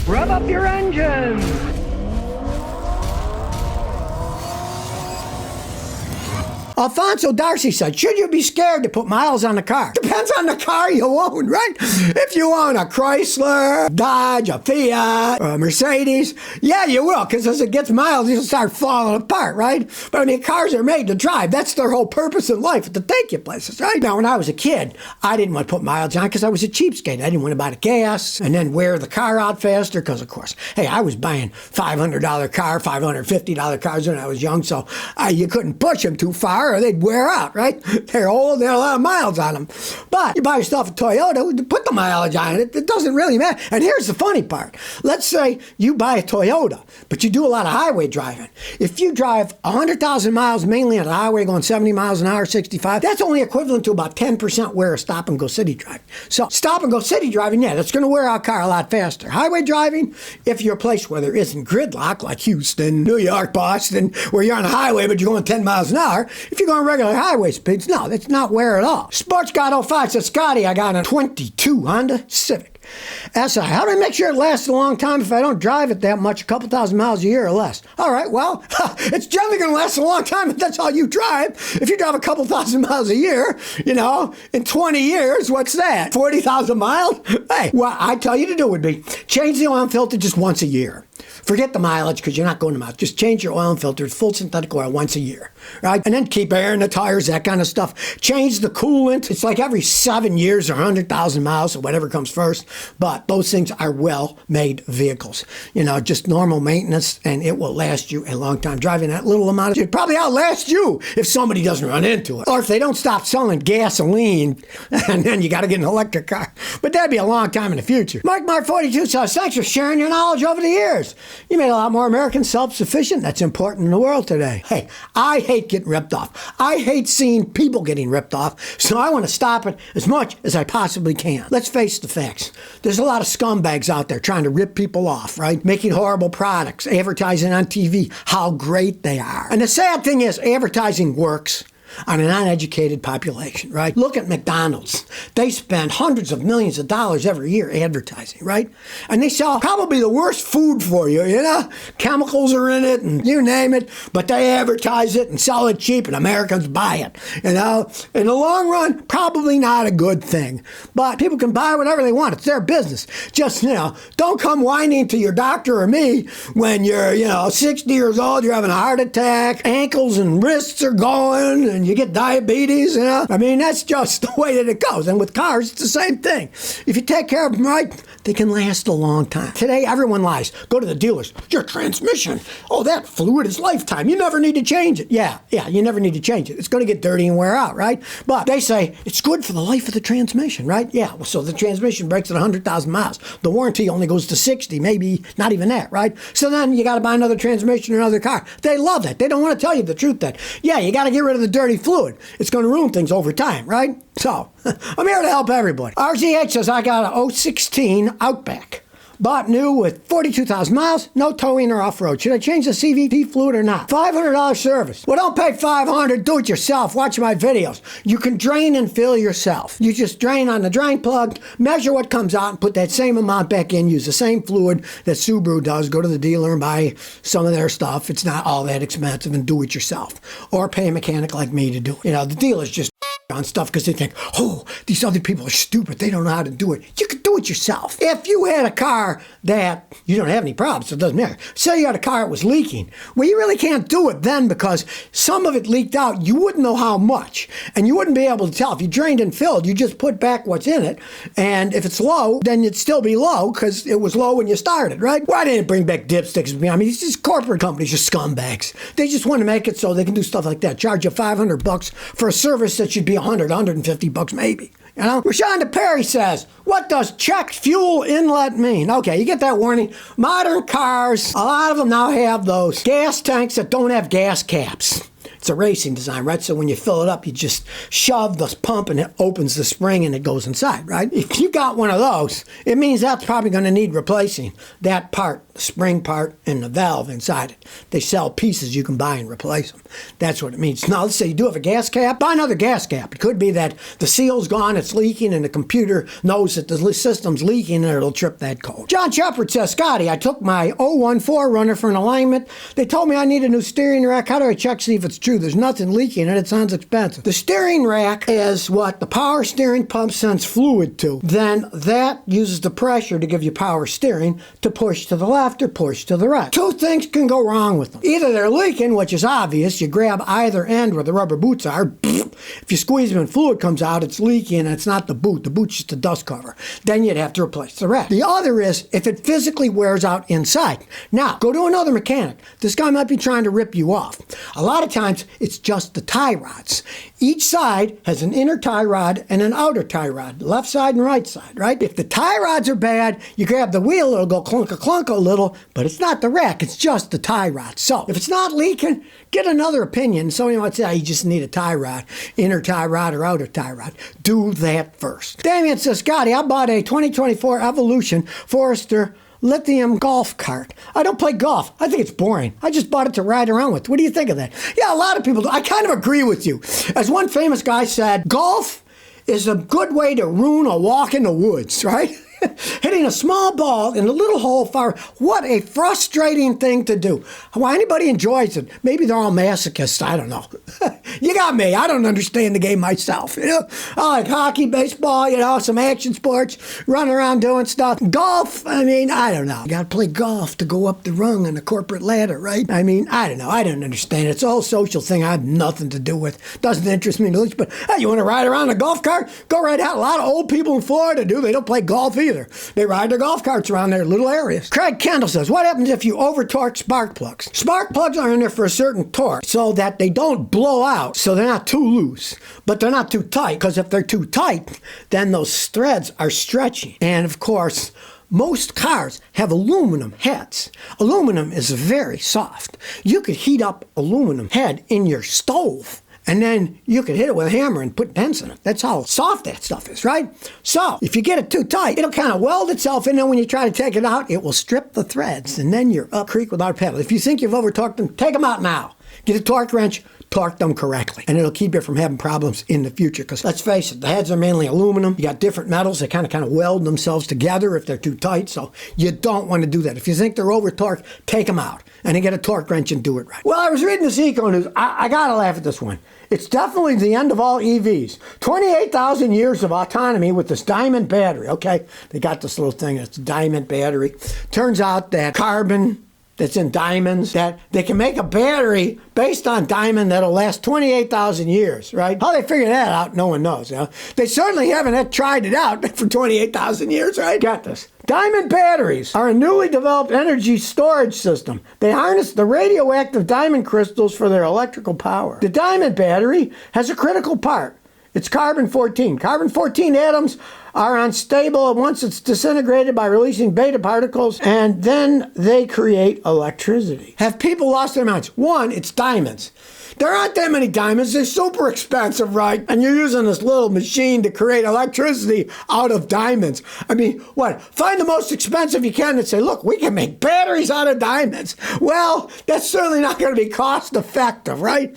Rev up your engines! Alfonso Darcy said, should you be scared to put miles on the car? Depends on the car you own, right? If you own a Chrysler, Dodge, a Fiat, or a Mercedes, yeah, you will, because as it gets miles, you'll start falling apart, right? But I mean, cars are made to drive. That's their whole purpose in life, to take you places, right? Now, when I was a kid, I didn't want to put miles on because I was a cheapskate. I didn't want to buy the gas and then wear the car out faster because, of course, hey, I was buying $500 car, $550 cars when I was young, so you couldn't push them too far or they'd wear out, right? They're old, they have a lot of miles on them. But you buy yourself a Toyota, put the mileage on it. It doesn't really matter. And here's the funny part. Let's say you buy a Toyota, but you do a lot of highway driving. If you drive 100,000 miles mainly on the highway going 70 miles an hour, 65, that's only equivalent to about 10% wear of stop-and-go city driving. So stop-and-go city driving, yeah, that's going to wear our car a lot faster. Highway driving, if you're a place where there isn't gridlock, like Houston, New York, Boston, where you're on a highway but you're going 10 miles an hour, if you're going regular highway speeds, no, that's not wear at all. Sports God 05 says, Scotty, I got a 22 Honda Civic. SI, how do I make sure it lasts a long time if I don't drive it that much, a couple thousand miles a year or less? All right, well, it's generally going to last a long time if that's all you drive. If you drive a couple thousand miles a year, in 20 years, what's that? 40,000 miles? Hey, what I tell you to do would be change the oil filter just once a year. Forget the mileage because you're not going to miles. Just change your oil and filter, full synthetic oil once a year, right? And then keep air in the tires, that kind of stuff. Change the coolant. It's like every 7 years or 100,000 miles or whatever comes first. But those things are well-made vehicles. Just normal maintenance, and it will last you a long time. Driving that little amount, it'd probably outlast you if somebody doesn't run into it. Or if they don't stop selling gasoline, and then you got to get an electric car. But that'd be a long time in the future. Mark 42 says, thanks for sharing your knowledge over the years. You made a lot more Americans self-sufficient. That's important in the world today. Hey, I hate getting ripped off. I hate seeing people getting ripped off, so I want to stop it as much as I possibly can. Let's face the facts. There's a lot of scumbags out there trying to rip people off, right? Making horrible products, advertising on TV, how great they are. And the sad thing is, advertising works on an uneducated population, right? Look at McDonald's. They spend hundreds of millions of dollars every year advertising, right? And they sell probably the worst food for you, Chemicals are in it and you name it, but they advertise it and sell it cheap and Americans buy it, In the long run, probably not a good thing. But people can buy whatever they want. It's their business. Just, don't come whining to your doctor or me when you're, 60 years old, you're having a heart attack, ankles and wrists are going, and you get diabetes, I mean, that's just the way that it goes. And with cars, it's the same thing. If you take care of them right, they can last a long time. Today, everyone lies. Go to the dealers. Your transmission. Oh, that fluid is lifetime. You never need to change it. Yeah, you never need to change it. It's going to get dirty and wear out, right? But they say it's good for the life of the transmission, right? Yeah, well, so the transmission breaks at 100,000 miles. The warranty only goes to 60, maybe not even that, right? So then you got to buy another transmission or another car. They love that. They don't want to tell you the truth that, yeah, you got to get rid of the dirty fluid. It's going to ruin things over time, right? So, I'm here to help everybody. RZH says, I got a 016 Outback. Bought new with 42,000 miles, no towing or off-road. Should I change the CVT fluid or not? $500 service. Well, don't pay $500. Do it yourself. Watch my videos. You can drain and fill yourself. You just drain on the drain plug, measure what comes out, and put that same amount back in. Use the same fluid that Subaru does. Go to the dealer and buy some of their stuff. It's not all that expensive, and do it yourself. Or pay a mechanic like me to do it. The dealers just on stuff because they think, oh, these other people are stupid. They don't know how to do it. You can do it yourself. If you had a car that you don't have any problems, so it doesn't matter. Say you had a car that was leaking. Well, you really can't do it then because some of it leaked out. You wouldn't know how much, and you wouldn't be able to tell. If you drained and filled, you just put back what's in it, and if it's low, then it'd still be low because it was low when you started, right? Why didn't it bring back dipsticks? I mean, these corporate companies are scumbags. They just want to make it so they can do stuff like that. Charge you $500 for a service that should be $150 maybe. Rashonda Perry says, what does checked fuel inlet mean? Okay, you get that warning. Modern cars, a lot of them now have those gas tanks that don't have gas caps. It's a racing design, right? So when you fill it up, you just shove the pump and it opens the spring and it goes inside, right? If you got one of those, it means that's probably going to need replacing. That part, the spring part, and the valve inside it. They sell pieces you can buy and replace them. That's what it means. Now, let's say you do have a gas cap, buy another gas cap. It could be that the seal's gone, it's leaking, and the computer knows that the system's leaking and it'll trip that code. John Shepard says, Scotty, I took my 014 runner for an alignment. They told me I need a new steering rack. How do I check to see if it's true? There's nothing leaking and it sounds expensive. The steering rack is what the power steering pump sends fluid to. Then that uses the pressure to give you power steering to push to the left or push to the right. Two things can go wrong with them. Either they're leaking, which is obvious. You grab either end where the rubber boots are. If you squeeze them and fluid comes out, it's leaking and it's not the boot. The boot's just a dust cover. Then you'd have to replace the rack. The other is if it physically wears out inside. Now, go to another mechanic. This guy might be trying to rip you off. A lot of times, it's just the tie rods. Each side has an inner tie rod and an outer tie rod, left side and right side, right? If the tie rods are bad, you grab the wheel, it'll go clunk a little, but it's not the rack, it's just the tie rod. So, if it's not leaking, get another opinion. Somebody might say, you just need a tie rod, inner tie rod or outer tie rod. Do that first. Damien says, Scotty, I bought a 2024 Evolution Forester lithium golf cart. I don't play golf. I think it's boring. I just bought it to ride around with. What do you think of that? Yeah, a lot of people do. I kind of agree with you. As one famous guy said, golf is a good way to ruin a walk in the woods, right? Hitting a small ball in a little hole far. What a frustrating thing to do. Why anybody enjoys it? Maybe they're all masochists. I don't know. You got me. I don't understand the game myself. You know, I like hockey, baseball, some action sports, running around doing stuff. Golf, I don't know. You got to play golf to go up the rung on the corporate ladder, right? I don't know. I don't understand. It's a whole social thing I have nothing to do with. Doesn't interest me in the least. But hey, you want to ride around a golf cart? Go right out. A lot of old people in Florida do. They don't play golf either. They ride their golf carts around their little areas. Craig Kendall says, what happens if you over-torque spark plugs? Spark plugs are in there for a certain torque so that they don't blow out, so they're not too loose, but they're not too tight, because if they're too tight, then those threads are stretching. And of course, most cars have aluminum heads. Aluminum is very soft. You could heat up aluminum head in your stove, and then you can hit it with a hammer and put dents in it. That's how soft that stuff is, right? So, if you get it too tight, it'll kind of weld itself in, and when you try to take it out, it will strip the threads, and then you're up creek without a paddle. If you think you've over-torqued them, take them out now. Get a torque wrench, torque them correctly, and it'll keep you from having problems in the future. Because let's face it, the heads are mainly aluminum. You got different metals that kind of weld themselves together if they're too tight, so you don't want to do that. If you think they're over-torqued, take them out, and then get a torque wrench and do it right. Well, I was reading this Eco News. I gotta laugh at this one. It's definitely the end of all EVs. 28,000 years of autonomy with this diamond battery. Okay, they got this little thing, it's a diamond battery. Turns out that carbon that's in diamonds, that they can make a battery based on diamond that'll last 28,000 years, right? How they figure that out, no one knows. They certainly haven't tried it out for 28,000 years, right? Got this. Diamond batteries are a newly developed energy storage system. They harness the radioactive diamond crystals for their electrical power. The diamond battery has a critical part. It's carbon-14. Carbon-14 atoms are unstable once it's disintegrated by releasing beta particles, and then they create electricity. Have people lost their minds? One, it's diamonds. There aren't that many diamonds. They're super expensive, right? And you're using this little machine to create electricity out of diamonds. Find the most expensive you can and say, look, we can make batteries out of diamonds. Well, that's certainly not going to be cost effective, right?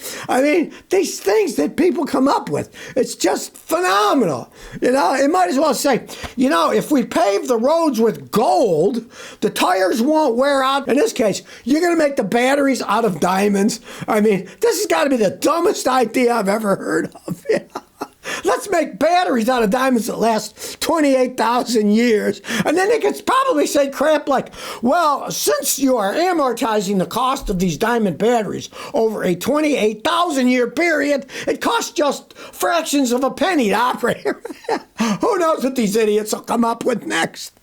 These things that people come up with, it's just phenomenal. It might as well say, if we pave the roads with gold, the tires won't wear out. In this case, you're going to make the batteries out of diamonds. This has got to be the dumbest idea I've ever heard of. Let's make batteries out of diamonds that last 28,000 years. And then they could probably say crap like, well, since you are amortizing the cost of these diamond batteries over a 28,000 year period, it costs just fractions of a penny to operate. Who knows what these idiots will come up with next?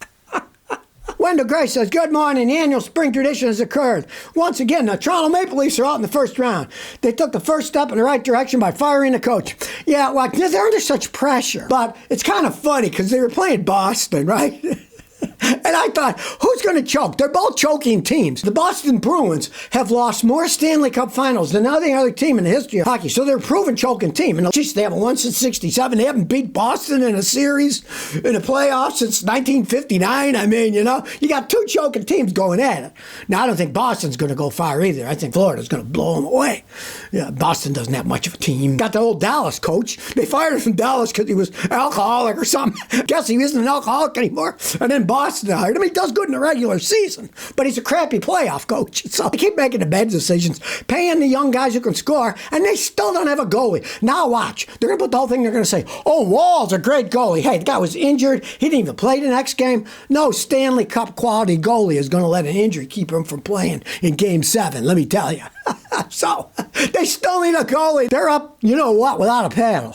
Wendell Gray says, good morning. The annual spring tradition has occurred. Once again, the Toronto Maple Leafs are out in the first round. They took the first step in the right direction by firing the coach. Yeah, well, they're under such pressure. But it's kind of funny because they were playing Boston, right? And I thought, who's going to choke? They're both choking teams. The Boston Bruins have lost more Stanley Cup finals than any other team in the history of hockey. So they're a proven choking team. And geez, they haven't won since 67. They haven't beat Boston in a series in the playoffs since 1959. I mean, you know, you got two choking teams going at it. Now, I don't think Boston's going to go far either. I think Florida's going to blow them away. Yeah, Boston doesn't have much of a team. Got the old Dallas coach. They fired him from Dallas because he was alcoholic or something. Guess he isn't an alcoholic anymore. And then Boston hired him. He does good in the regular season, but he's a crappy playoff coach. So they keep making the bad decisions, paying the young guys who can score, and they still don't have a goalie. Now watch. They're going to put the whole thing, they're going to say, oh, Wall's a great goalie. Hey, the guy was injured. He didn't even play the next game. No Stanley Cup quality goalie is going to let an injury keep him from playing in Game 7, let me tell you. So, they still need a goalie. They're up, you know what, without a paddle.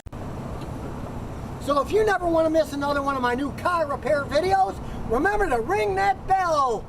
So if you never want to miss another one of my new car repair videos, remember to ring that bell.